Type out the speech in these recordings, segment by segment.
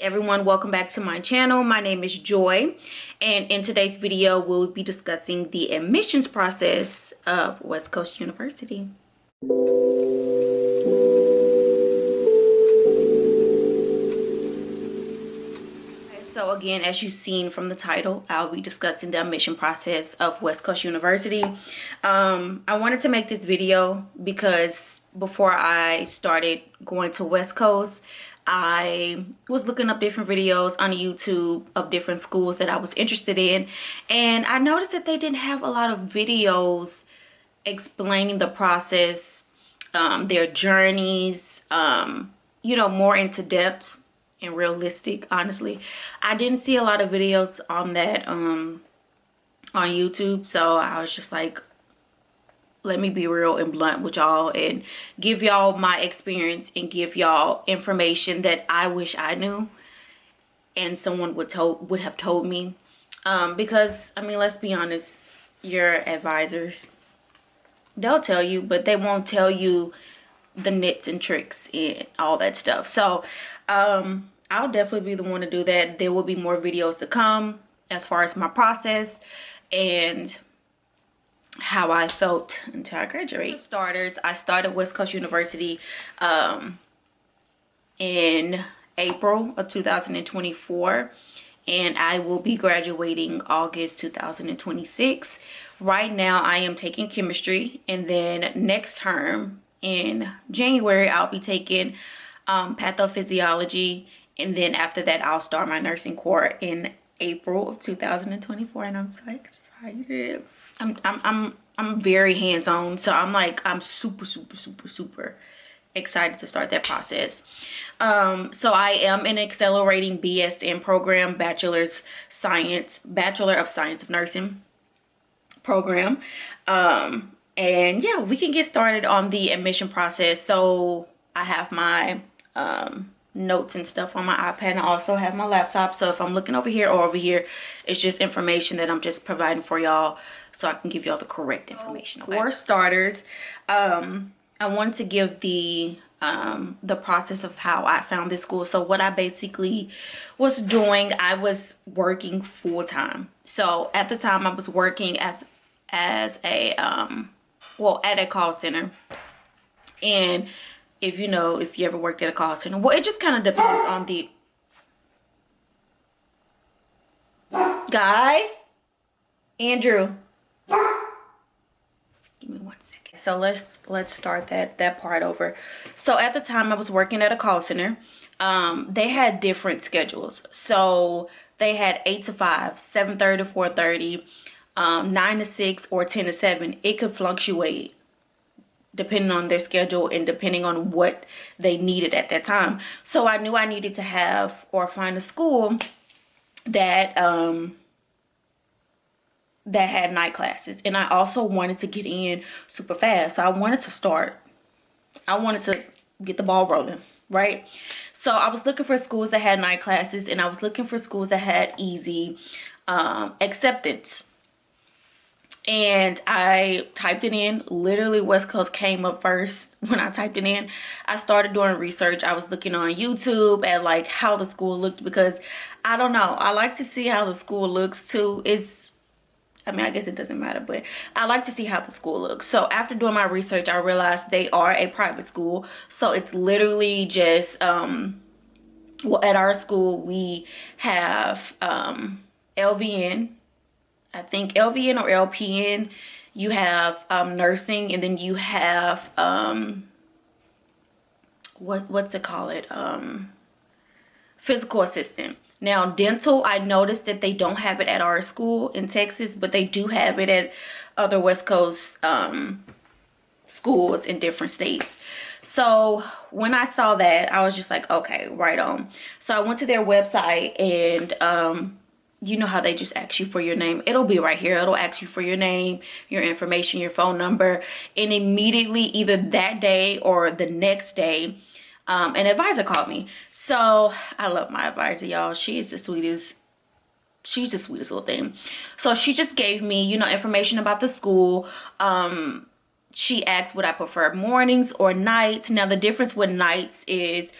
Everyone, welcome back to my channel. My name is Joy, and in today's video we'll be discussing the admissions process of West Coast University. So again, as you've seen from the title, I'll be discussing the admission process of West Coast University. I wanted to make this video because before I started going to West Coast, I was looking up different videos on YouTube of different schools that I was interested in, and I noticed that they didn't have a lot of videos explaining the process, their journeys, you know, more into depth and realistic. Honestly, I didn't see a lot of videos on that on YouTube, so I was just like, let me be real and blunt with y'all and give y'all my experience and give y'all information that I wish I knew and someone would have told me, because I mean, let's be honest, your advisors, they'll tell you, but they won't tell you the nits and tricks and all that stuff. So I'll definitely be the one to do that. There will be more videos to come as far as my process and how I felt until I graduate. For starters, I started West Coast University in April of 2024, and I will be graduating August 2026. Right now I am taking chemistry, and then next term in January I'll be taking pathophysiology, and then after that I'll start my nursing course in April of 2024, and I'm so excited. I'm very hands-on, so I'm super excited to start that process. So I am in accelerating BSN program, Bachelor of Science of Nursing program. And yeah, we can get started on the admission process. So I have my notes and stuff on my iPad, and I also have my laptop, so if I'm looking over here or over here, it's just information that I'm just providing for y'all so I can give y'all the correct information. Okay? For starters, I wanted to give the process of how I found this school. So what I basically was doing, I was working full-time. So at the time I was working as a at a call center. And if you ever worked at a call center, well, it just kind of depends on the guys. Andrew, give me 1 second. So let's start that part over. So at the time I was working at a call center. They had different schedules. So they had 8 to 5, 7:30 to 4:30, 9 to 6, or 10 to 7. It could fluctuate depending on their schedule and depending on what they needed at that time. So I knew I needed to have or find a school that that had night classes, and I also wanted to get in super fast. So I wanted to get the ball rolling, right? So I was looking for schools that had night classes, and I was looking for schools that had easy acceptance. And I typed it in. Literally West Coast came up first when I typed it in. I started doing research. I was looking on YouTube at like how the school looked, because I don't know, I like to see how the school looks too. I mean, I guess it doesn't matter, but I like to see how the school looks. So after doing my research, I realized they are a private school. So it's literally just well, at our school we have LVN, I think LVN or LPN, you have nursing, and then you have what's it called, physical assistant. Now dental, I noticed that they don't have it at our school in Texas, but they do have it at other West Coast schools in different states. So when I saw that, I was just like, okay, right on. So I went to their website, and you know how they just ask you for your name? It'll be right here. It'll ask you for your name, your information, your phone number, and immediately, either that day or the next day, an advisor called me. So I love my advisor, y'all. She is the sweetest. She's the sweetest little thing. So she just gave me, information about the school. She asked would I prefer mornings or nights. Now the difference with nights is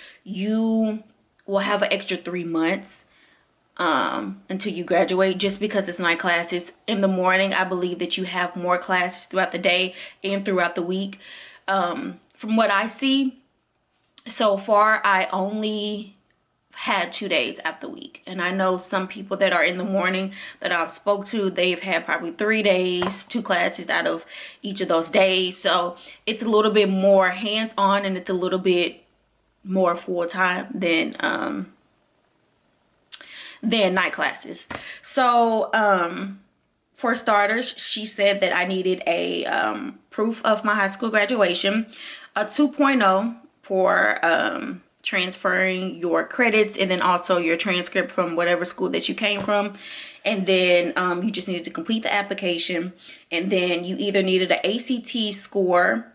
will have an extra 3 months until you graduate, just because it's 9 classes in the morning. I believe that you have more classes throughout the day and throughout the week. From what I see so far, I only had 2 days out the week, and I know some people that are in the morning that I've spoke to, they've had probably 3 days, 2 classes out of each of those days. So it's a little bit more hands-on, and it's a little bit more full-time than night classes. So for starters, she said that I needed a proof of my high school graduation, a 2.0 for transferring your credits, and then also your transcript from whatever school that you came from. And then you just needed to complete the application, and then you either needed an ACT score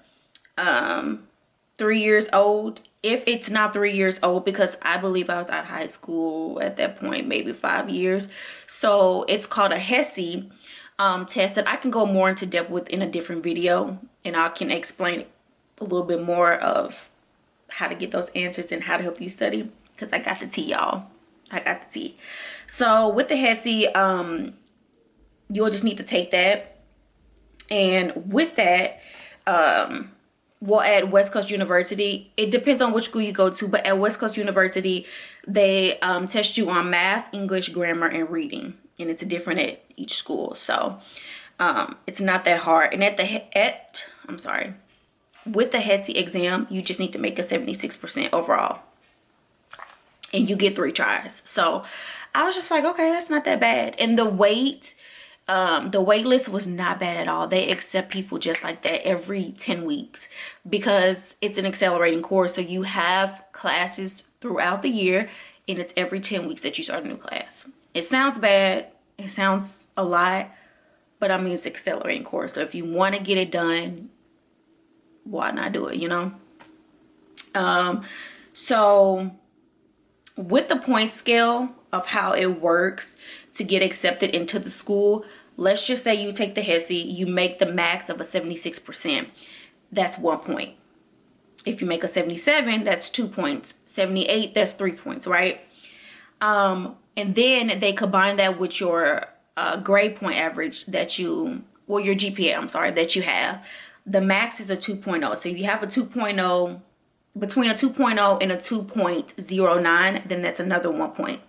3 years old. If it's not 3 years old, because I believe I was out of high school at that point, maybe 5 years. So it's called a HESI test that I can go more into depth with in a different video, and I can explain a little bit more of how to get those answers and how to help you study, because I got the tea, y'all. I got the tea. So with the HESI, you'll just need to take that, and with that, well, at West Coast University, it depends on which school you go to, but at West Coast University, they test you on math, English, grammar, and reading, and it's different at each school. So it's not that hard. And with the HESI exam, you just need to make a 76% overall, and you get 3 tries. So I was just like, okay, that's not that bad. And the wait list was not bad at all. They accept people just like that every 10 weeks because it's an accelerating course. So you have classes throughout the year, and it's every 10 weeks that you start a new class. It sounds bad. It sounds a lot, but I mean, it's an accelerating course. So if you want to get it done, why not do it, you know? So with the point scale of how it works to get accepted into the school, let's just say you take the HESI, you make the max of a 76%. That's 1 point. If you make a 77, that's 2 points. 78, that's 3 points, right? And then they combine that with your grade point average that your GPA, I'm sorry, that you have. The max is a 2.0. So if you have a 2.0, between a 2.0 and a 2.09, then that's another 1 point.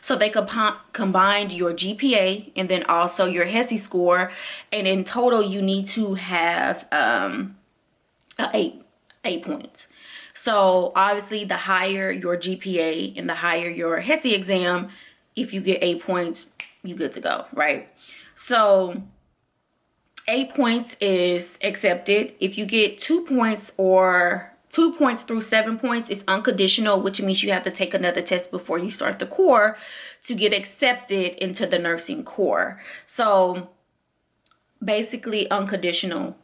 So they combined your GPA and then also your HESI score, and in total you need to have 8 points. So obviously the higher your GPA and the higher your HESI exam, if you get 8 points, you good to go, right? So 8 points is accepted. If you get 2 points or 2 points through 7 points, it's unconditional, which means you have to take another test before you start the core to get accepted into the nursing core. So basically unconditional,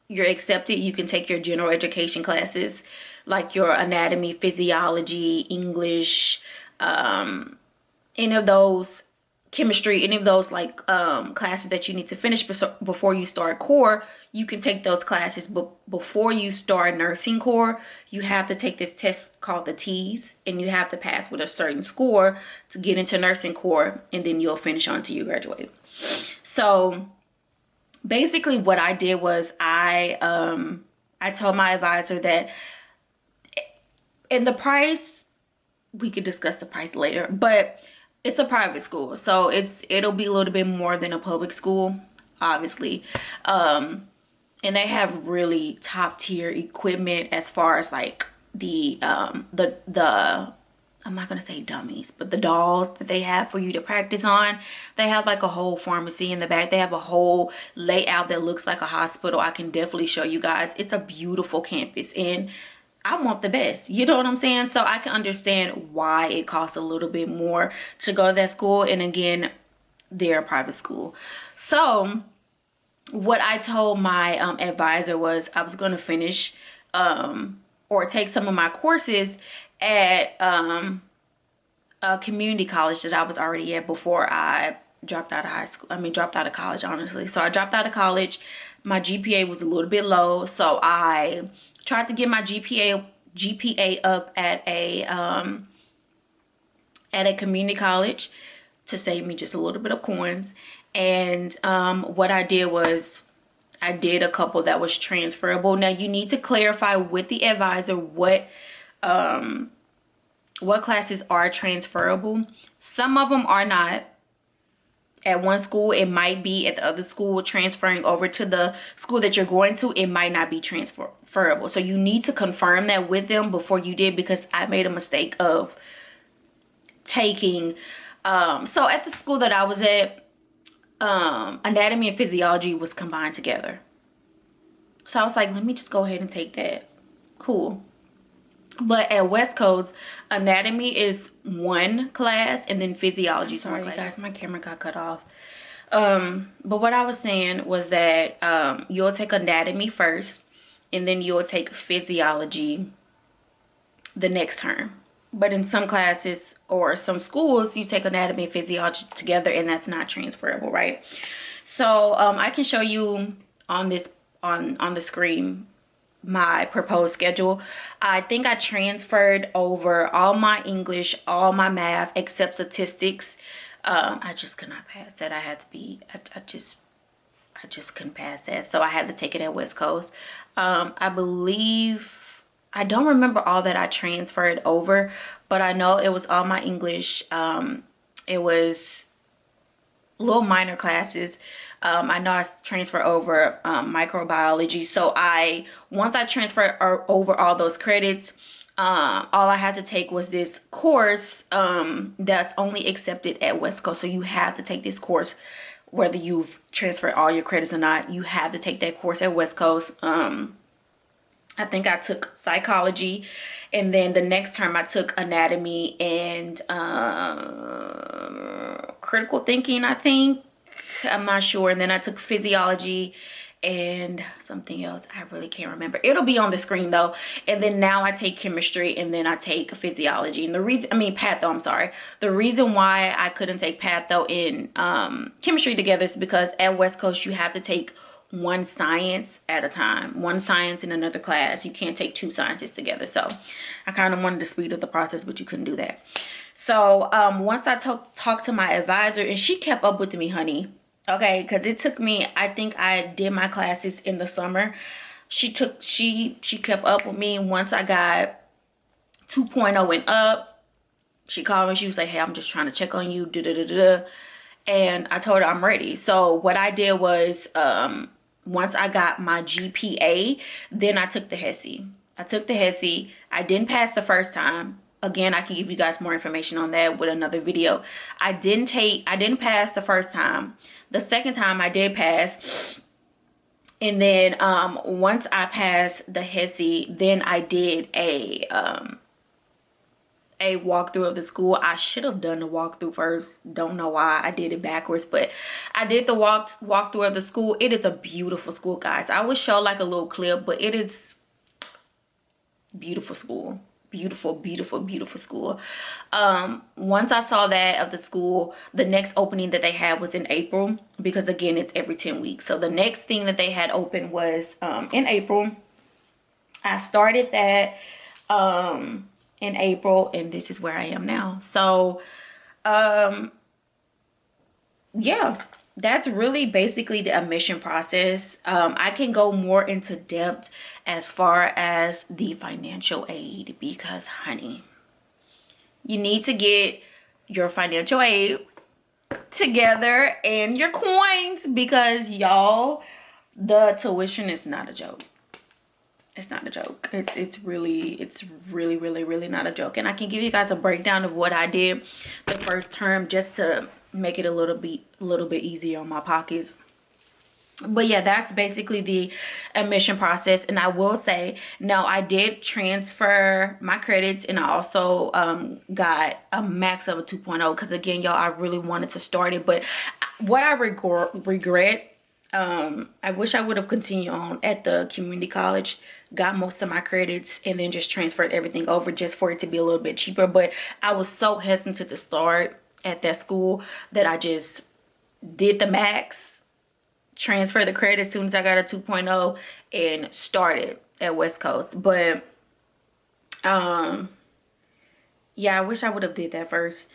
you're accepted. You can take your general education classes like your anatomy, physiology, English, any of those, chemistry, any of those like classes that you need to finish before you start core. You can take those classes, but before you start nursing core, you have to take this test called the T's, and you have to pass with a certain score to get into nursing core, and then you'll finish on till you graduate. So basically what I did was I told my advisor that, and the price, we could discuss the price later, but it's a private school, so it'll be a little bit more than a public school, obviously. And they have really top tier equipment as far as like the I'm not gonna say dummies, but the dolls that they have for you to practice on. They have like a whole pharmacy in the back. They have a whole layout that looks like a hospital. I can definitely show you guys. It's a beautiful campus, and I want the best, you know what I'm saying? So I can understand why it costs a little bit more to go to that school. And again, they're a private school. So what I told my advisor was I was going to finish or take some of my courses at a community college that I was already at before I dropped out of high school. Dropped out of college, honestly. So I dropped out of college. My GPA was a little bit low, so I tried to get my GPA up at a at a community college to save me just a little bit of coins. And what I did was I did a couple that was transferable. Now you need to clarify with the advisor what classes are transferable. Some of them are not. At one school it might be, at the other school transferring over to the school that you're going to, it might not be transferable. So you need to confirm that with them before you did, because I made a mistake of taking so at the school that I was at, anatomy and physiology was combined together. So I was like, let me just go ahead and take that. Cool. But at West Coast, anatomy is one class and then physiology is one class. Guys, my camera got cut off. But what I was saying was that you'll take anatomy first and then you'll take physiology the next term. But in some classes or some schools, you take anatomy and physiology together, and that's not transferable, right? So I can show you on this on the screen my proposed schedule. I think I transferred over all my English, all my math, except statistics. I just could not pass that. I had to be, I just couldn't pass that. So I had to take it at West Coast. I believe, I don't remember all that I transferred over, but I know it was all my English. It was little minor classes. I know I transferred over microbiology. So once I transferred over all those credits, all I had to take was this course that's only accepted at West Coast. So you have to take this course whether you've transferred all your credits or not. You have to take that course at West Coast. I think I took psychology, and then the next term I took anatomy and critical thinking, I think. I'm not sure. And then I took physiology and something else. I really can't remember. It'll be on the screen though. And then now I take chemistry, and then I take physiology. And the reason, patho, I'm sorry. The reason why I couldn't take patho in chemistry together is because at West Coast you have to take one science at a time, one science in another class. You can't take two sciences together. So I kind of wanted to speed up the process, but you couldn't do that. So once I talked to my advisor, and she kept up with me, honey. Okay, because it took me, I think I did my classes in the summer. She kept up with me. Once I got 2.0 and up, she called me. She was like, hey, I'm just trying to check on you. And I told her I'm ready. So what I did was, once I got my GPA, then I took the HESI. I didn't pass the first time. Again, I can give you guys more information on that with another video. I didn't pass the first time. The second time I did pass. And then once I passed the HESI, then I did a walkthrough of the school. I should have done the walkthrough first. Don't know why I did it backwards, but I did the walkthrough of the school. It is a beautiful school, guys. I will show like a little clip, but it is beautiful school. Beautiful school. Once I saw that of the school, the next opening that they had was in April, because again, it's every 10 weeks. So the next thing that they had open was in April. I started that in April, and this is where I am now. So yeah, that's really basically the admission process. I can go more into depth as far as the financial aid, because honey, you need to get your financial aid together and your coins, because y'all, the tuition is not a joke. It's not a joke. It's really not a joke. And I can give you guys a breakdown of what I did the first term, just to make it a little bit easier on my pockets. But yeah, that's basically the admission process. And I will say, no, I did transfer my credits, and I also got a max of a 2.0, because again, y'all, I really wanted to start it. But what I regret, I wish I would have continued on at the community college, got most of my credits, and then just transferred everything over just for it to be a little bit cheaper. But I was so hesitant to start at that school that I just did the max, transfer the credit as soon as I got a 2.0, and started at West Coast. But yeah, I wish I would have did that first.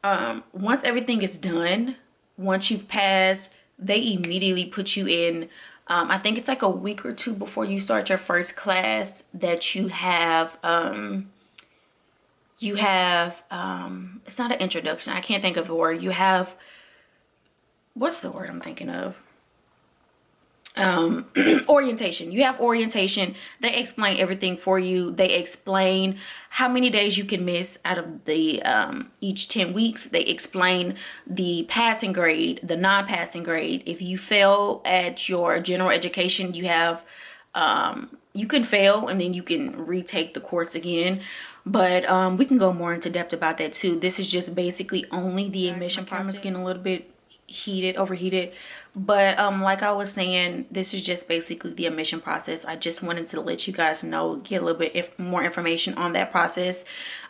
once everything is done, once you've passed, they immediately put you in, I think it's like a week or two before you start your first class, that you have it's not an introduction, I can't think of the word. You have, what's the word I'm thinking of? Orientation. You have orientation. They explain everything for you. They explain how many days you can miss out of the each 10 weeks. They explain the passing grade, the non-passing grade. If you fail at your general education, you have you can fail and then you can retake the course again. But we can go more into depth about that too. This is just basically only the admission process. Getting a little bit overheated, but like I was saying, this is just basically the admission process. I just wanted to let you guys know, get a little bit more information on that process.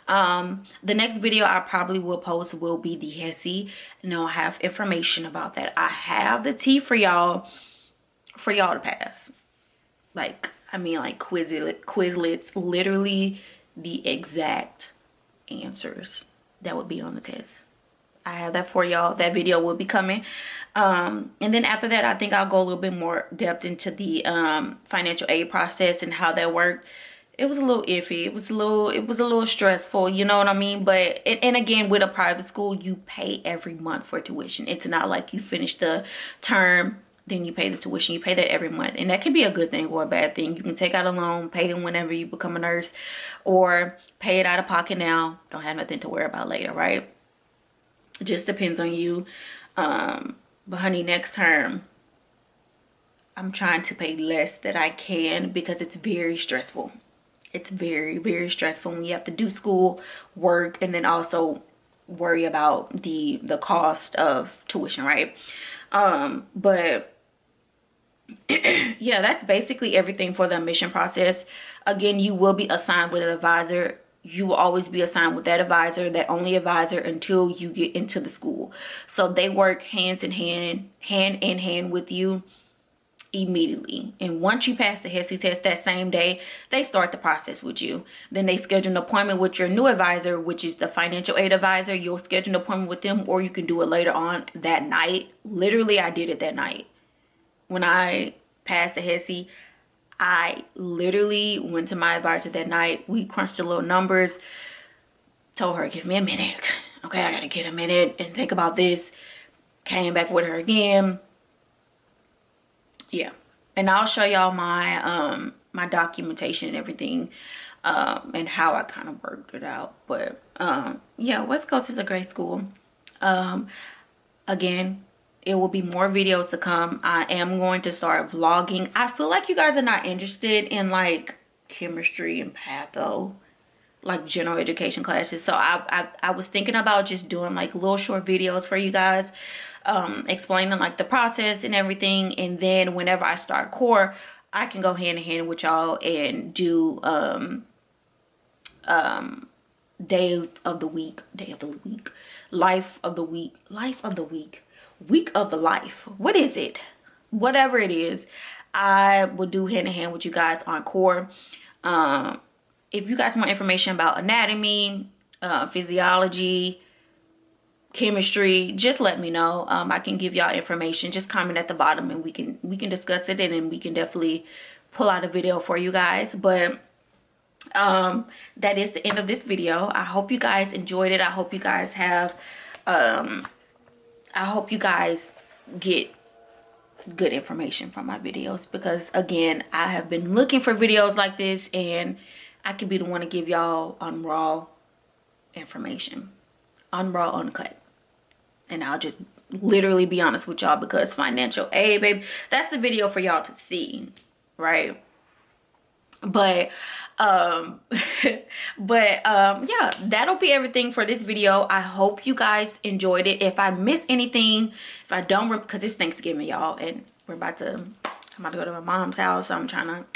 The next video I probably will post will be the HESI, and I'll have information about that. I have the tea for y'all to pass. Like, I mean, like Quizlets, literally the exact answers that would be on the test. I have that for y'all. That video will be coming. And then after that, I think I'll go a little bit more depth into the financial aid process and how that worked. It was a little iffy. It was a little stressful, you know what I mean? But and again, with a private school, you pay every month for tuition. It's not like you finish the term, then you pay the tuition. You pay that every month, and that can be a good thing or a bad thing. You can take out a loan, pay them whenever you become a nurse, or pay it out of pocket now. Don't have nothing to worry about later, right? It just depends on you. But honey, next term, I'm trying to pay less that I can because it's very stressful. It's very, very stressful when you have to do school, work, and then also worry about the cost of tuition, right? But yeah, that's basically everything for the admission process. Again, you will be assigned with an advisor. You will always be assigned with that advisor, that only advisor, until you get into the school. So they work hand in hand with you immediately. And once you pass the HESI test that same day, they start the process with you. Then they schedule an appointment with your new advisor, which is the financial aid advisor. You'll schedule an appointment with them, or you can do it later on that night. Literally, I did it that night. When I passed the HESI, I literally went to my advisor that night. We crunched the little numbers. Told her, give me a minute. Okay, I gotta get a minute and think about this. Came back with her again. Yeah, and I'll show y'all my my documentation and everything, and how I kind of worked it out. But yeah, West Coast is a great school. Again, it will be more videos to come. I am going to start vlogging. I feel like you guys are not interested in like chemistry and patho, like general education classes. So I was thinking about just doing like little short videos for you guys, explaining like the process and everything. And then whenever I start core, I can go hand in hand with y'all and do day of the week, life of the week, week of the life. What is it? Whatever it is, I will do hand in hand with you guys on core. If you guys want information about anatomy, physiology, chemistry, just let me know. I can give y'all information. Just comment at the bottom and we can discuss it, and then we can definitely pull out a video for you guys. But that is the end of this video. I hope you guys enjoyed it. I hope you guys have I hope you guys get good information from my videos, because again, I have been looking for videos like this, and I could be the one to give y'all on raw information, on raw, uncut. And I'll just literally be honest with y'all, because financial aid, babe, that's the video for y'all to see, right? But yeah, that'll be everything for this video. I hope you guys enjoyed it. If I miss anything, if I don't, because it's Thanksgiving, y'all, and I'm about to go to my mom's house, so I'm trying to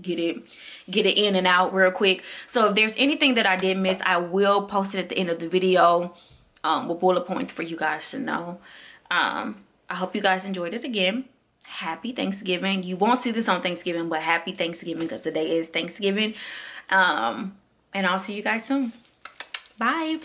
get it in and out real quick. So if there's anything that I did miss, I will post it at the end of the video with bullet points for you guys to know. I hope you guys enjoyed it. again. Happy Thanksgiving. You won't see this on Thanksgiving, but happy Thanksgiving, because today is Thanksgiving. And I'll see you guys soon. Bye.